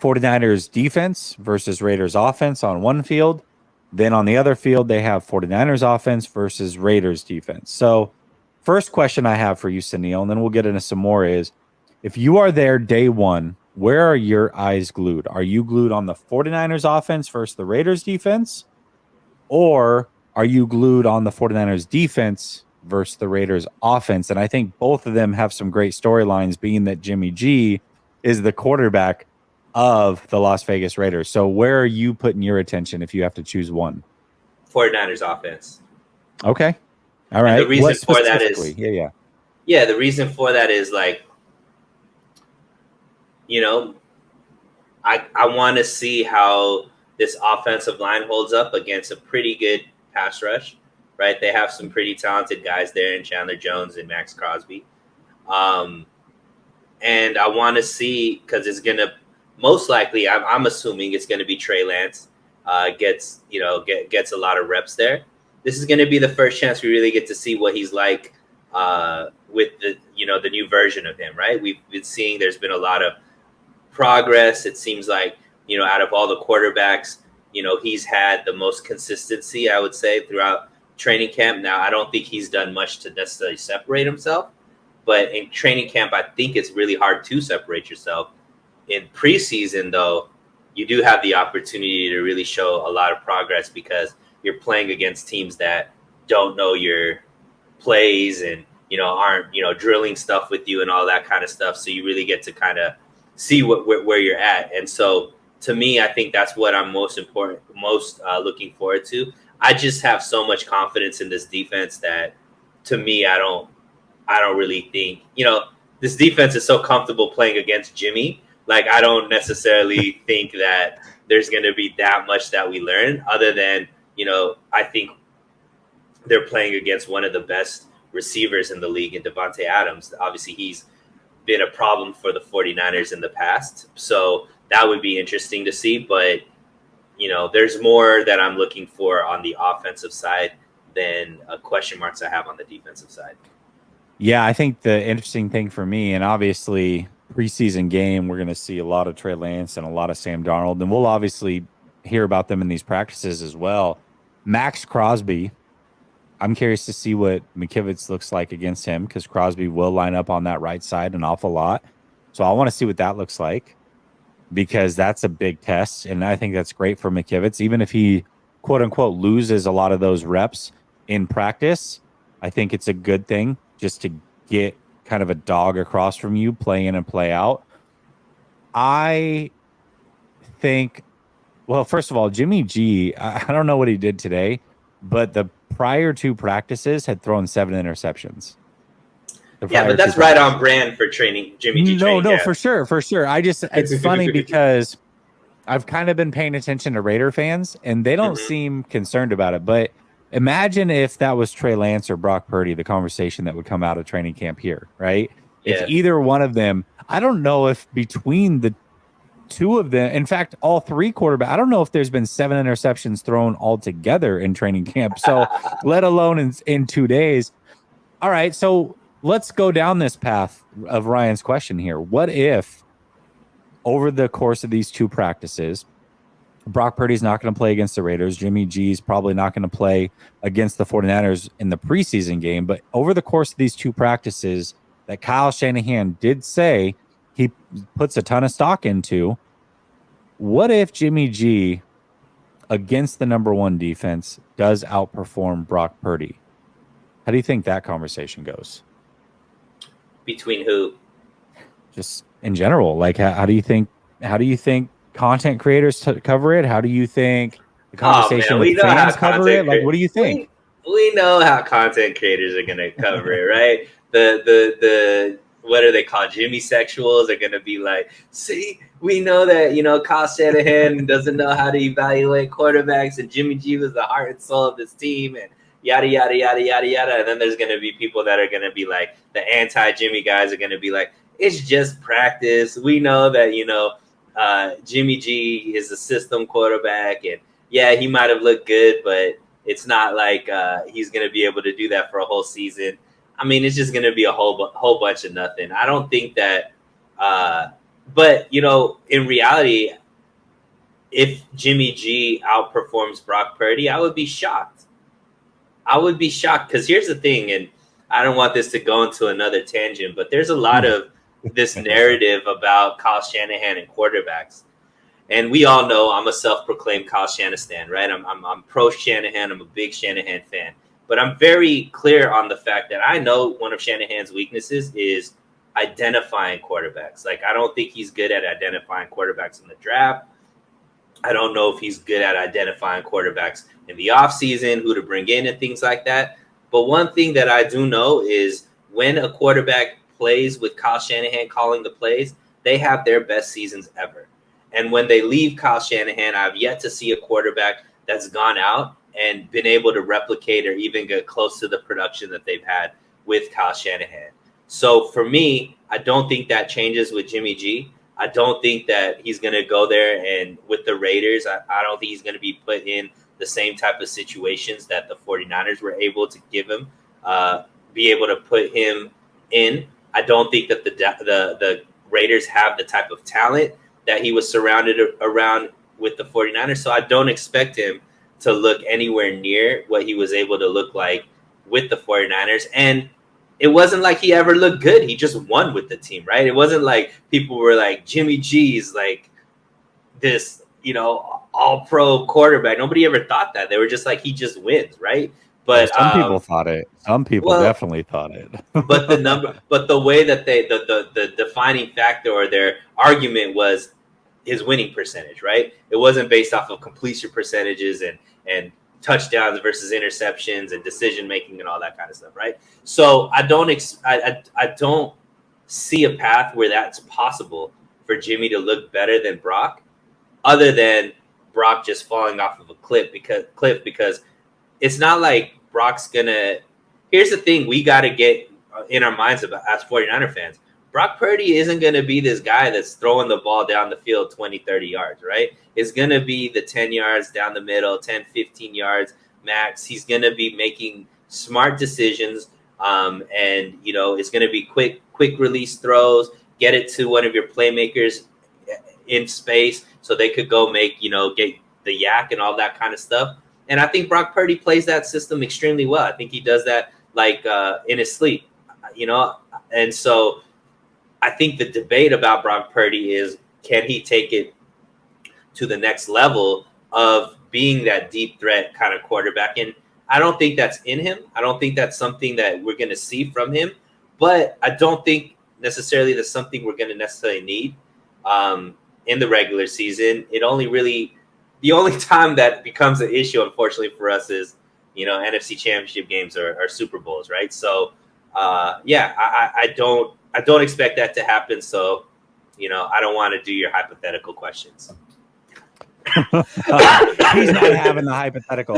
49ers defense versus Raiders offense on one field. Then on the other field, they have 49ers offense versus Raiders defense. So first question I have for you, Sunil, and then we'll get into some more is, if you are there day one, where are your eyes glued? Are you glued on the 49ers offense versus the Raiders defense? Or are you glued on the 49ers defense versus the Raiders offense? And I think both of them have some great storylines, being that Jimmy G is the quarterback of the Las Vegas Raiders. So where are you putting your attention if you have to choose one? 49ers offense. Okay. All right. And the reason for that is, yeah. The reason for that is like, I want to see how this offensive line holds up against a pretty good pass rush, right? They have some pretty talented guys there in Chandler Jones and Max Crosby. And I want to see, because it's going to most likely, I'm assuming it's going to be Trey Lance gets a lot of reps there. This is going to be the first chance we really get to see what he's like with the new version of him, right? We've been seeing there's been a lot of progress. It seems like, out of all the quarterbacks, he's had the most consistency, I would say, throughout training camp. Now, I don't think he's done much to necessarily separate himself, but in training camp, I think it's really hard to separate yourself. In preseason, though, you do have the opportunity to really show a lot of progress because you're playing against teams that don't know your plays and, aren't, drilling stuff with you and all that kind of stuff. So you really get to kind of see where you're at. And so to me, I think that's what I'm most looking forward to. I just have so much confidence in this defense that, to me, I don't really think, this defense is so comfortable playing against Jimmy. Like, I don't necessarily think that there's going to be that much that we learn other than, I think they're playing against one of the best receivers in the league in Devontae Adams. Obviously, he's been a problem for the 49ers in the past. So that would be interesting to see. But, there's more that I'm looking for on the offensive side than question marks I have on the defensive side. Yeah, I think the interesting thing for me, and obviously preseason game, we're going to see a lot of Trey Lance and a lot of Sam Darnold, and we'll obviously hear about them in these practices as well. Max Crosby, I'm curious to see what McKivitz looks like against him because Crosby will line up on that right side an awful lot. So I want to see what that looks like because that's a big test, and I think that's great for McKivitz. Even if he, quote-unquote, loses a lot of those reps in practice, I think it's a good thing just to get kind of a dog across from you, play in and play out. I think, well, first of all, Jimmy G, I don't know what he did today, but the prior two practices had thrown 7 interceptions. Yeah, but that's right on brand for training Jimmy G. No, for sure. It's funny because I've kind of been paying attention to Raider fans, and they don't seem concerned about it. But imagine if that was Trey Lance or Brock Purdy, the conversation that would come out of training camp here, right? Yeah. If either one of them, I don't know if between the two of them, in fact, all three quarterbacks, I don't know if there's been 7 interceptions thrown altogether in training camp. So let alone in 2 days. All right, so let's go down this path of Ryan's question here. What if over the course of these two practices, Brock Purdy's not going to play against the Raiders. Jimmy G's probably not going to play against the 49ers in the preseason game. But over the course of these two practices that Kyle Shanahan did say he puts a ton of stock into, what if Jimmy G against the number one defense does outperform Brock Purdy? How do you think that conversation goes? Between who? Just in general, like how do you think content creators cover it? How do you think the conversation with fans cover it? Like, what do you think? We know how content creators are going to cover it, right? The what are they called? Jimmy sexuals are going to be like, see, we know that, Kyle Shanahan doesn't know how to evaluate quarterbacks, and Jimmy G was the heart and soul of this team, and yada, yada, yada, yada, yada. And then there's going to be people that are going to be like, the anti-Jimmy guys are going to be like, it's just practice. We know that, Jimmy G is a system quarterback, and yeah, he might have looked good, but it's not like he's going to be able to do that for a whole season. I mean, it's just going to be a whole bunch of nothing. I don't think that But in reality, if Jimmy G outperforms Brock Purdy, I would be shocked. I would be shocked because here's the thing, and I don't want this to go into another tangent, but there's a lot of this narrative about Kyle Shanahan and quarterbacks. And we all know I'm a self-proclaimed Kyle Shanahan, right? I'm pro Shanahan. I'm a big Shanahan fan. But I'm very clear on the fact that I know one of Shanahan's weaknesses is identifying quarterbacks. Like, I don't think he's good at identifying quarterbacks in the draft. I don't know if he's good at identifying quarterbacks in the offseason, who to bring in and things like that. But one thing that I do know is when a quarterback plays with Kyle Shanahan calling the plays, they have their best seasons ever. And when they leave Kyle Shanahan, I've yet to see a quarterback that's gone out and been able to replicate or even get close to the production that they've had with Kyle Shanahan. So for me, I don't think that changes with Jimmy G. I don't think that he's going to go there and with the Raiders, I don't think he's going to be put in the same type of situations that the 49ers were able to give him, be able to put him in. I don't think that the Raiders have the type of talent that he was surrounded around with the 49ers. So I don't expect him to look anywhere near what he was able to look like with the 49ers. And it wasn't like he ever looked good. He just won with the team, right? It wasn't like people were like, Jimmy G's like this, all pro quarterback. Nobody ever thought that. They were just like, he just wins, right? But some people thought it. Some people definitely thought it. But the way that the defining factor or their argument was his winning percentage, right? It wasn't based off of completion percentages and touchdowns versus interceptions and decision making and all that kind of stuff, right? So I don't see a path where that's possible for Jimmy to look better than Brock, other than Brock just falling off of a cliff because it's not like Brock's gonna. Here's the thing we got to get in our minds about as 49er fans. Brock Purdy isn't going to be this guy that's throwing the ball down the field 20, 30 yards, right? It's going to be the 10 yards down the middle, 10, 15 yards max. He's going to be making smart decisions, and, it's going to be quick release throws, get it to one of your playmakers in space so they could go make, get the yak and all that kind of stuff. And I think Brock Purdy plays that system extremely well. I think he does that like in his sleep, and so I think the debate about Brock Purdy is, can he take it to the next level of being that deep threat kind of quarterback? And I don't think that's in him. I don't think that's something that we're going to see from him, but I don't think necessarily that's something we're going to necessarily need in the regular season. The only time that becomes an issue, unfortunately for us, is, NFC championship games or Super Bowls, right? So, I don't expect that to happen. So, I don't want to do your hypothetical questions. He's not having the hypothetical.